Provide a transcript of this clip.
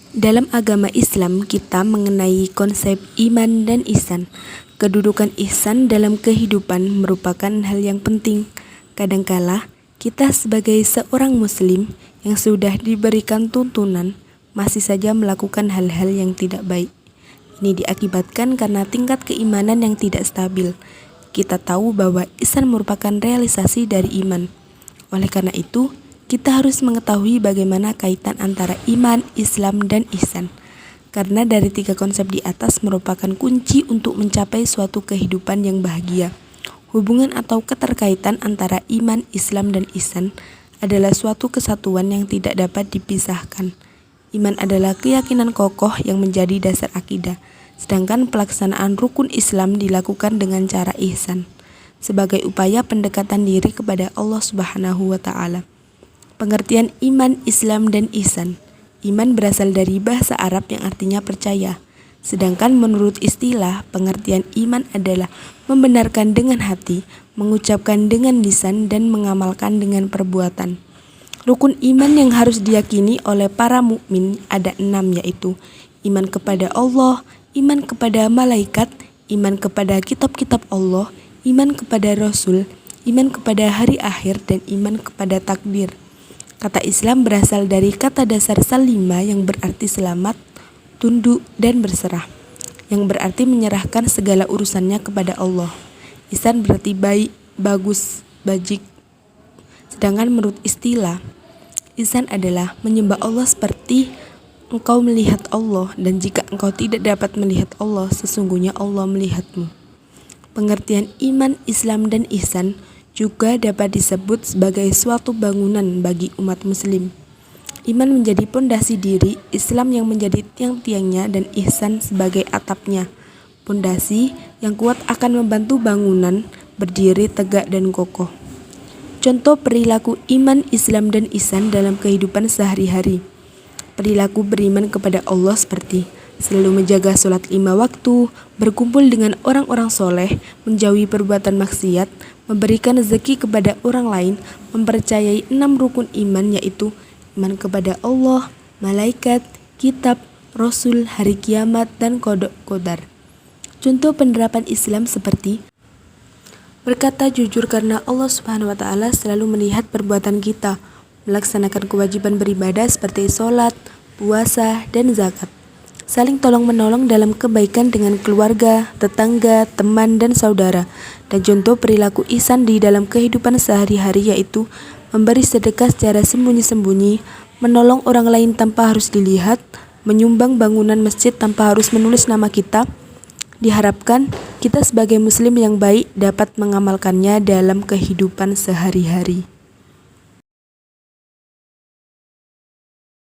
Dalam agama Islam, kita mengenai konsep iman dan ihsan. Kedudukan ihsan dalam kehidupan merupakan hal yang penting. Kadangkala, kita sebagai seorang muslim yang sudah diberikan tuntunan, masih saja melakukan hal-hal yang tidak baik. Ini diakibatkan karena tingkat keimanan yang tidak stabil. Kita tahu bahwa ihsan merupakan realisasi dari iman. Oleh karena itu, kita harus mengetahui bagaimana kaitan antara iman, Islam, dan ihsan. Karena dari tiga konsep di atas merupakan kunci untuk mencapai suatu kehidupan yang bahagia. Hubungan atau keterkaitan antara iman, Islam, dan ihsan adalah suatu kesatuan yang tidak dapat dipisahkan. Iman adalah keyakinan kokoh yang menjadi dasar akidah, sedangkan pelaksanaan rukun Islam dilakukan dengan cara ihsan, sebagai upaya pendekatan diri kepada Allah Subhanahu wa Ta'ala. Pengertian iman, Islam, dan ihsan. Iman berasal dari bahasa Arab yang artinya percaya. Sedangkan menurut istilah, pengertian iman adalah membenarkan dengan hati, mengucapkan dengan lisan, dan mengamalkan dengan perbuatan. Rukun iman yang harus diyakini oleh para mukmin ada 6, yaitu iman kepada Allah, iman kepada malaikat, iman kepada kitab-kitab Allah, iman kepada Rasul, iman kepada hari akhir, dan iman kepada takdir. Kata Islam berasal dari kata dasar salima yang berarti selamat, tunduk, dan berserah, yang berarti menyerahkan segala urusannya kepada Allah. Ihsan berarti baik, bagus, bajik. Sedangkan menurut istilah, ihsan adalah menyembah Allah seperti engkau melihat Allah, dan jika engkau tidak dapat melihat Allah, sesungguhnya Allah melihatmu. Pengertian iman, Islam, dan ihsan juga dapat disebut sebagai suatu bangunan bagi umat muslim. Iman menjadi pondasi diri, Islam yang menjadi tiang-tiangnya, dan ihsan sebagai atapnya. Pondasi yang kuat akan membantu bangunan berdiri tegak dan kokoh. Contoh perilaku iman, Islam, dan ihsan dalam kehidupan sehari-hari. Perilaku beriman kepada Allah seperti selalu menjaga sholat 5 waktu, berkumpul dengan orang-orang soleh, menjauhi perbuatan maksiat, memberikan rezeki kepada orang lain, mempercayai 6 rukun iman, yaitu iman kepada Allah, malaikat, kitab, rasul, hari kiamat, dan qada qadar. Contoh penerapan Islam seperti berkata jujur karena Allah Subhanahu wa Ta'ala selalu melihat perbuatan kita, melaksanakan kewajiban beribadah seperti sholat, puasa, dan zakat. Saling tolong-menolong dalam kebaikan dengan keluarga, tetangga, teman, dan saudara. Dan contoh perilaku ihsan di dalam kehidupan sehari-hari yaitu memberi sedekah secara sembunyi-sembunyi, menolong orang lain tanpa harus dilihat, menyumbang bangunan masjid tanpa harus menulis nama kita. Diharapkan kita sebagai muslim yang baik dapat mengamalkannya dalam kehidupan sehari-hari.